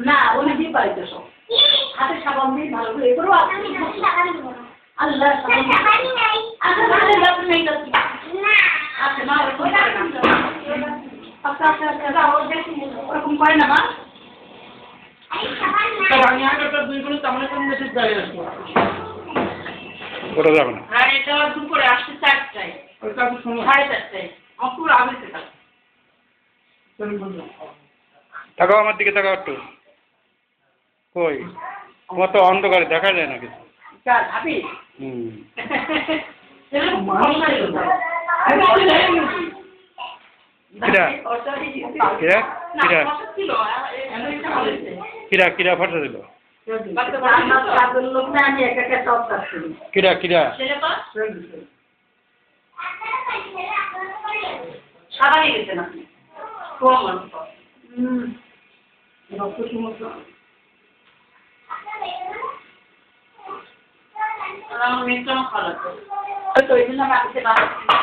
না ওনে দিয়ে পাইতে সব হাতে সাবান দিয়ে ভালো করে এগুলো আল্লাহ আচ্ছা মা ওরকম করে না মা ওটা যাবে না। আর এটা দুপুরে আসতে 4টায় ওটা 4:30টায় অপুর আগে থেকে তাকাও আমার দিকে, তাকাও একটু। কই তোমার তো অন্ধকারে দেখা যায় না কিছু। হুম কিরা কিরা ফটো দিল কিরা কিরা সাদা হয়ে গেছে না আমার মেয়েটা খারাপ তো এই জন্য আমি আসতে পারছি না।